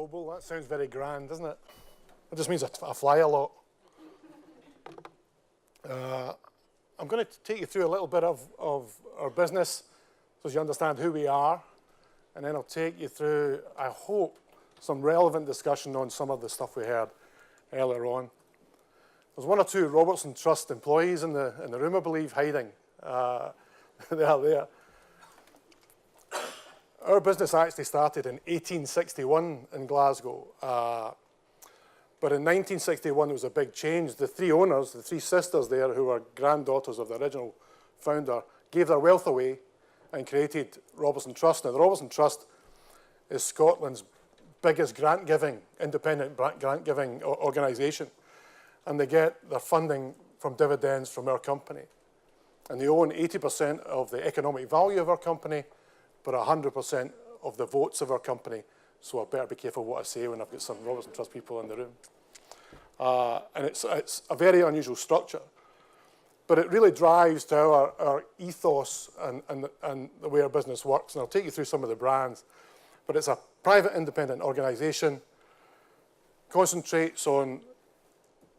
global. That sounds very grand, doesn't it? It just means I fly a lot. I'm going to take you through a little bit of our business so you understand who we are, and then I'll take you through, I hope, some relevant discussion on some of the stuff we heard earlier on. There's one or two Robertson Trust employees in the room, I believe, hiding. They are there. Our business actually started in 1861 in Glasgow. But in 1961, there was a big change. The three owners, the three sisters there, who were granddaughters of the original founder, gave their wealth away and created Robertson Trust. Now, the Robertson Trust is Scotland's biggest grant-giving, independent grant-giving organisation. And they get their funding from dividends from our company. And they own 80% of the economic value of our company, but 100% of the votes of our company. So I better be careful what I say when I've got some Robertson Trust people in the room. And it's a very unusual structure. But it really drives to our ethos and the way our business works. And I'll take you through some of the brands. But it's a private independent organisation, concentrates on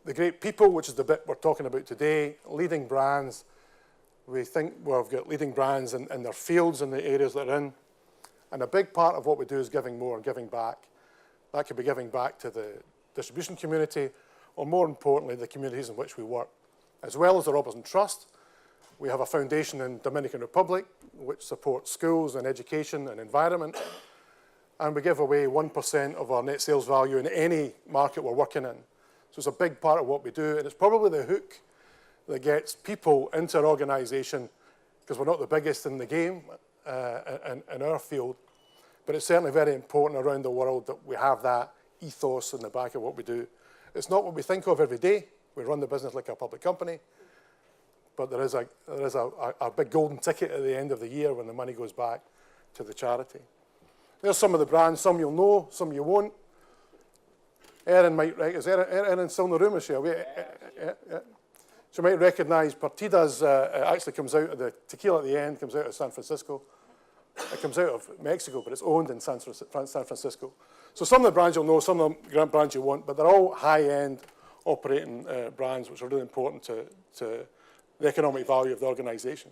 the great people, which is the bit we're talking about today, leading brands. We think we've got leading brands in their fields and the areas they're in. And a big part of what we do is giving more and giving back. That could be giving back to the distribution community, or more importantly, the communities in which we work. As well as the Robertson Trust, we have a foundation in Dominican Republic, which supports schools and education and environment. And we give away 1% of our net sales value in any market we're working in. So it's a big part of what we do, and it's probably the hook that gets people into our organisation, because we're not the biggest in the game in our field, but it's certainly very important around the world that we have that ethos in the back of what we do. It's not what we think of every day. We run the business like a public company, but there is a big golden ticket at the end of the year when the money goes back to the charity. There's some of the brands. Some you'll know, some you won't. Erin might recognize. Is Erin still in the room, is she? Yeah. She might recognise Partida's. Actually comes out of the tequila at the end. Comes out of San Francisco. It comes out of Mexico, but it's owned in San Francisco. So some of the brands you'll know, some of the brands you won't, but they're all high-end operating brands, which are really important to the economic value of the organisation.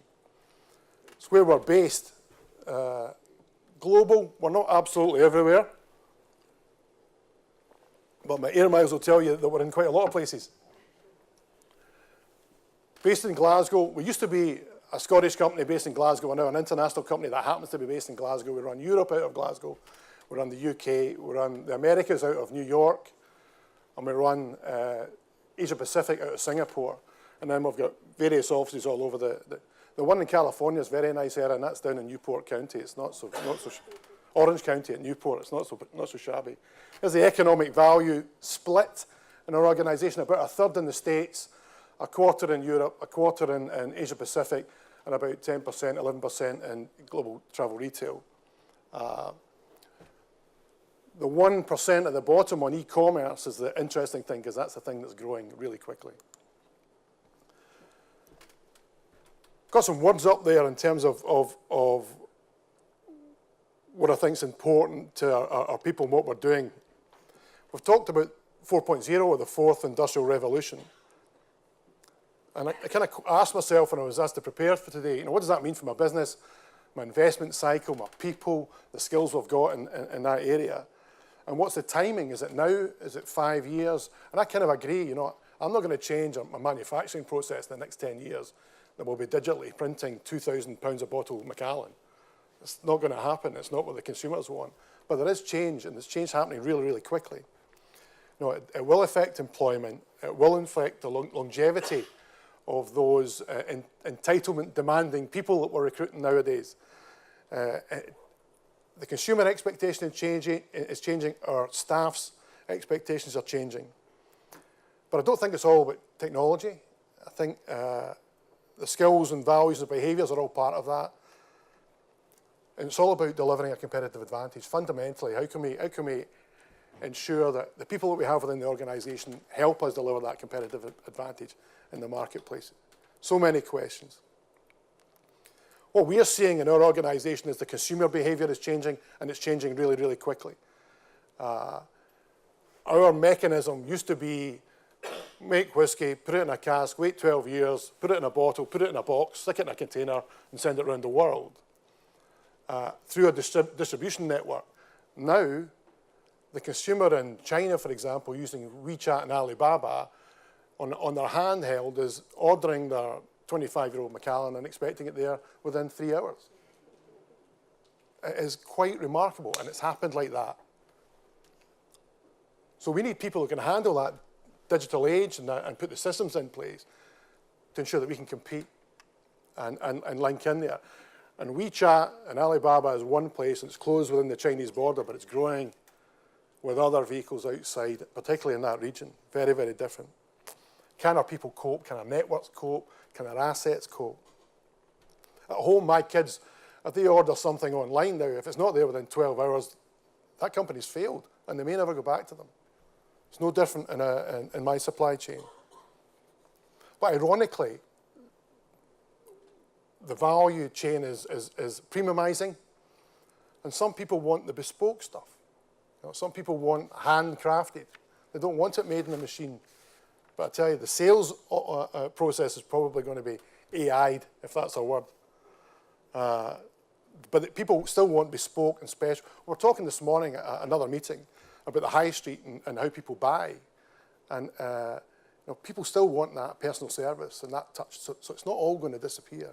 It's where we're based. Global, we're not absolutely everywhere, but my air miles will tell you that we're in quite a lot of places. Based in Glasgow, we used to be a Scottish company based in Glasgow. We're now an international company that happens to be based in Glasgow. We run Europe out of Glasgow. We run the UK. We run the Americas out of New York. And we run Asia Pacific out of Singapore. And then we've got various offices all over the one in California is very nice area, and that's down in Newport County. It's not so Orange County at Newport. It's not so shabby. There's the economic value split in our organisation. About a third in the States, a quarter in Europe, a quarter in Asia Pacific, and about 10%, 11% in global travel retail. The 1% at the bottom on e-commerce is the interesting thing, because that's the thing that's growing really quickly. Got some words up there in terms of what I think is important to our people and what we're doing. We've talked about 4.0, or the fourth industrial revolution. And I kind of asked myself when I was asked to prepare for today, what does that mean for my business, my investment cycle, my people, the skills we've got in that area? And what's the timing? Is it now? Is it 5 years? And I kind of agree, I'm not going to change my manufacturing process in the next 10 years. That we'll be digitally printing 2,000 pounds a bottle of Macallan. It's not going to happen. It's not what the consumers want. But there is change, and there's change happening really, really quickly. It will affect employment. It will affect the longevity of those entitlement-demanding people that we're recruiting nowadays. The consumer expectation is changing. Our staff's expectations are changing. But I don't think it's all about technology. I think the skills and values and behaviours are all part of that. And it's all about delivering a competitive advantage. Fundamentally, how can we ensure that the people that we have within the organisation help us deliver that competitive advantage in the marketplace? So many questions. What we are seeing in our organisation is the consumer behaviour is changing, and it's changing really, really quickly. Our mechanism used to be make whiskey, put it in a cask, wait 12 years, put it in a bottle, put it in a box, stick it in a container, and send it around the world through a distribution network. Now, the consumer in China, for example, using WeChat and Alibaba on their handheld is ordering their 25-year-old Macallan and expecting it there within 3 hours. It is quite remarkable, and it's happened like that. So we need people who can handle that digital age and put the systems in place to ensure that we can compete and link in there. And WeChat and Alibaba is one place, and it's closed within the Chinese border, but it's growing with other vehicles outside, particularly in that region. Very, very different. Can our people cope? Can our networks cope? Can our assets cope? At home, my kids, if they order something online now, if it's not there within 12 hours, that company's failed, and they may never go back to them. It's no different in my supply chain. But ironically, the value chain is premiumizing, and some people want the bespoke stuff. You know, some people want handcrafted. They don't want it made in a machine. But I tell you, the sales process is probably going to be AI'd, if that's a word. But people still want bespoke and special. We were talking this morning at another meeting about the high street and how people buy. And you know, people still want that personal service and that touch. So it's not all going to disappear.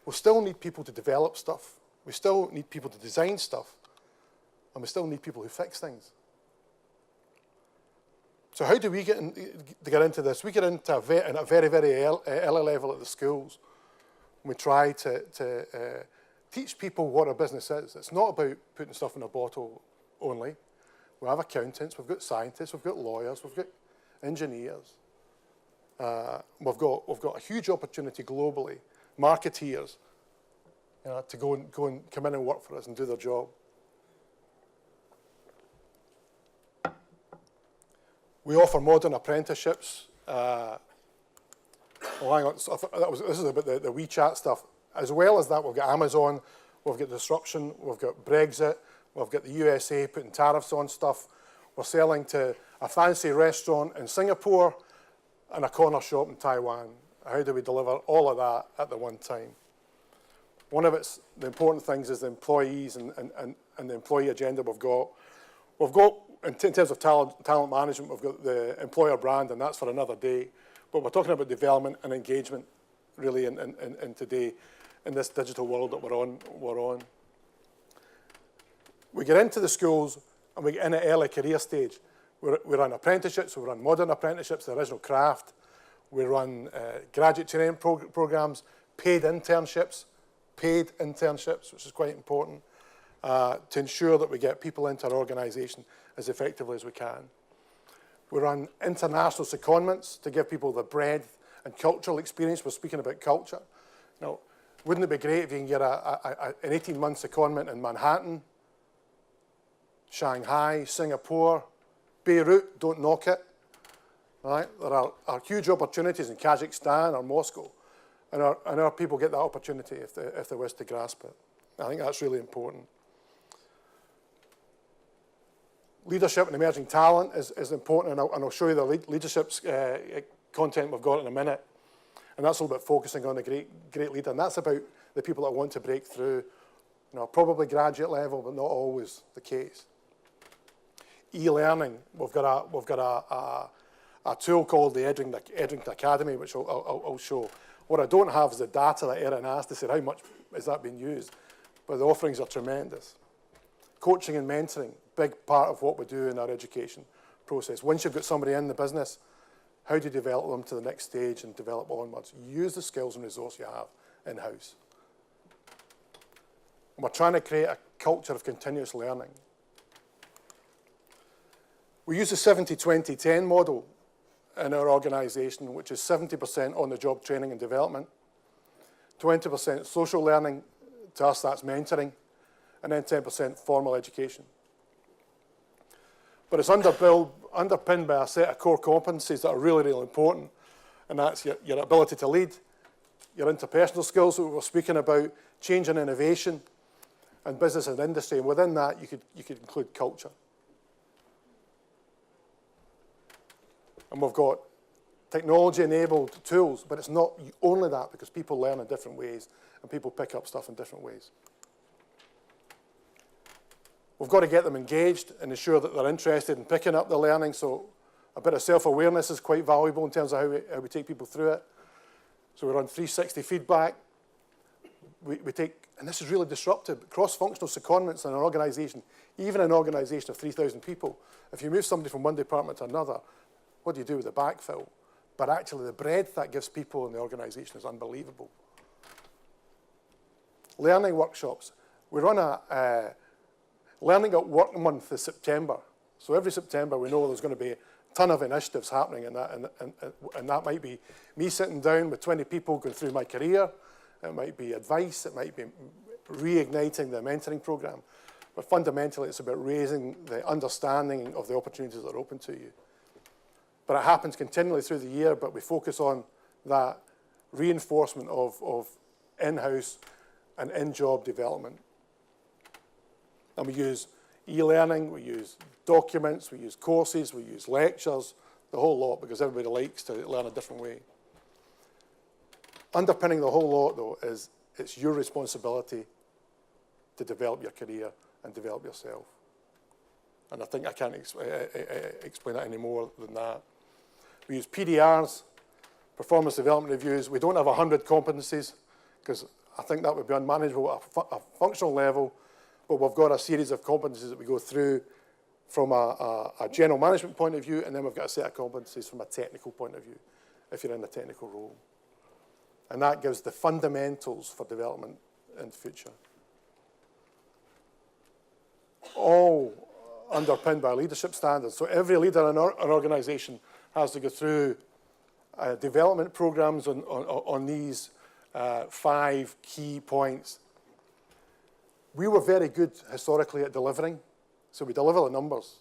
We still need people to develop stuff. We still need people to design stuff. And we still need people who fix things. So how do we get into this? We get into at a very, very early level at the schools. We try to teach people what a business is. It's not about putting stuff in a bottle only. We have accountants, we've got scientists, we've got lawyers, we've got engineers. We've got a huge opportunity globally, marketeers, to go and come in and work for us and do their job. We offer modern apprenticeships. Oh, hang on. So this is about the WeChat stuff. As well as that, we've got Amazon, we've got disruption, we've got Brexit, we've got the USA putting tariffs on stuff. We're selling to a fancy restaurant in Singapore and a corner shop in Taiwan. How do we deliver all of that at the one time? One of the important things is the employees and the employee agenda we've got. We've got, in terms of talent management, we've got the employer brand, and that's for another day. But we're talking about development and engagement, really, in today, in this digital world that we're on. We get into the schools, and we get in at early career stage. We run apprenticeships, we run modern apprenticeships, the original craft. We run graduate training programs, paid internships, which is quite important, to ensure that we get people into our organisation as effectively as we can. We run international secondments to give people the breadth and cultural experience. We're speaking about culture. Now, wouldn't it be great if you can get an 18-month secondment in Manhattan, Shanghai, Singapore, Beirut, don't knock it. Right? There are huge opportunities in Kazakhstan or Moscow, and our people get that opportunity if they wish to grasp it. I think that's really important. Leadership and emerging talent is important, and I'll show you the leadership content we've got in a minute. And that's all about focusing on a great leader, and that's about the people that want to break through, probably graduate level, but not always the case. E-learning, we've got a tool called the Edrington Academy, which I'll show. What I don't have is the data that Erin asked to say how much is that being used, but the offerings are tremendous. Coaching and mentoring, big part of what we do in our education process. Once you've got somebody in the business, how do you develop them to the next stage and develop onwards? Use the skills and resource you have in-house. We're trying to create a culture of continuous learning. We use the 70-20-10 model in our organisation, which is 70% on-the-job training and development, 20% social learning, to us that's mentoring, and then 10% formal education. But it's underpinned by a set of core competencies that are really, really important, and that's your ability to lead, your interpersonal skills that we were speaking about, change and innovation, and business and industry, and within that you could include culture. And we've got technology-enabled tools, but it's not only that, because people learn in different ways and people pick up stuff in different ways. We've got to get them engaged and ensure that they're interested in picking up the learning, so a bit of self-awareness is quite valuable in terms of how we take people through it. So we run 360 feedback. We take, and this is really disruptive, cross-functional secondments in an organisation, even an organisation of 3,000 people. If you move somebody from one department to another, what do you do with the backfill? But actually the breadth that gives people in the organisation is unbelievable. Learning workshops. We run a Learning at Work month this September. So every September we know there's going to be a ton of initiatives happening in that, and that might be me sitting down with 20 people going through my career. It might be advice, it might be reigniting the mentoring program. But fundamentally it's about raising the understanding of the opportunities that are open to you. But it happens continually through the year, but we focus on that reinforcement of in-house and in-job development. And we use e-learning, we use documents, we use courses, we use lectures, the whole lot, because everybody likes to learn a different way. Underpinning the whole lot, though, is it's your responsibility to develop your career and develop yourself. And I think I can't explain it any more than that. We use PDRs, performance development reviews. We don't have 100 competencies, because I think that would be unmanageable at a functional level, but we've got a series of competencies that we go through from a general management point of view, and then we've got a set of competencies from a technical point of view, if you're in a technical role. And that gives the fundamentals for development in the future. All underpinned by leadership standards. So every leader in an organisation has to go through development programs on these 5 key points. We were very good historically at delivering, so we deliver the numbers.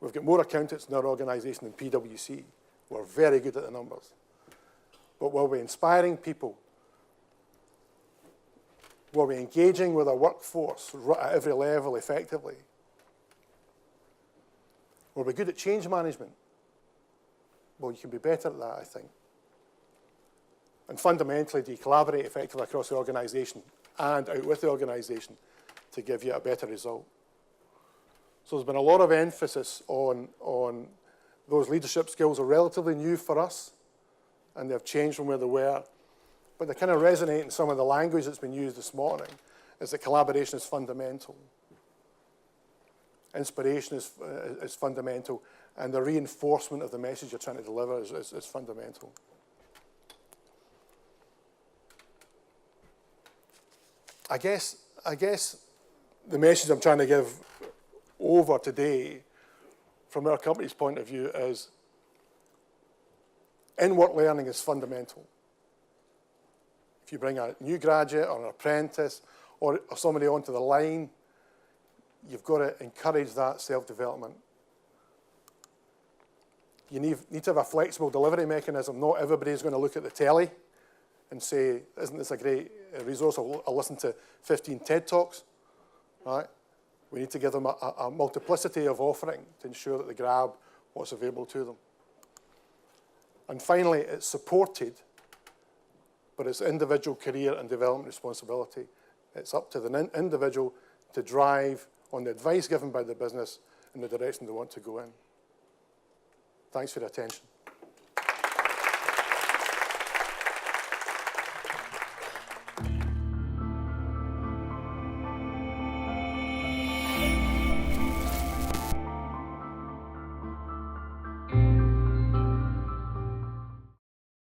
We've got more accountants in our organisation than PwC. We're very good at the numbers. But were we inspiring people? Were we engaging with our workforce at every level effectively? Were we good at change management? Well, you can be better at that, I think. And fundamentally, do you collaborate effectively across the organisation and out with the organisation to give you a better result? So there's been a lot of emphasis on those leadership skills are relatively new for us, and they've changed from where they were. But they kind of resonate in some of the language that's been used this morning, is that collaboration is fundamental. Inspiration is fundamental, and the reinforcement of the message you're trying to deliver is fundamental. I guess the message I'm trying to give over today from our company's point of view is in-work learning is fundamental. If you bring a new graduate or an apprentice or somebody onto the line, you've got to encourage that self-development. You need to have a flexible delivery mechanism. Not everybody's going to look at the telly and say, isn't this a great resource? I'll listen to 15 TED Talks. Right? We need to give them a multiplicity of offering to ensure that they grab what's available to them. And finally, it's supported, but it's individual career and development responsibility. It's up to the individual to drive on the advice given by the business in the direction they want to go in. Thanks for your attention.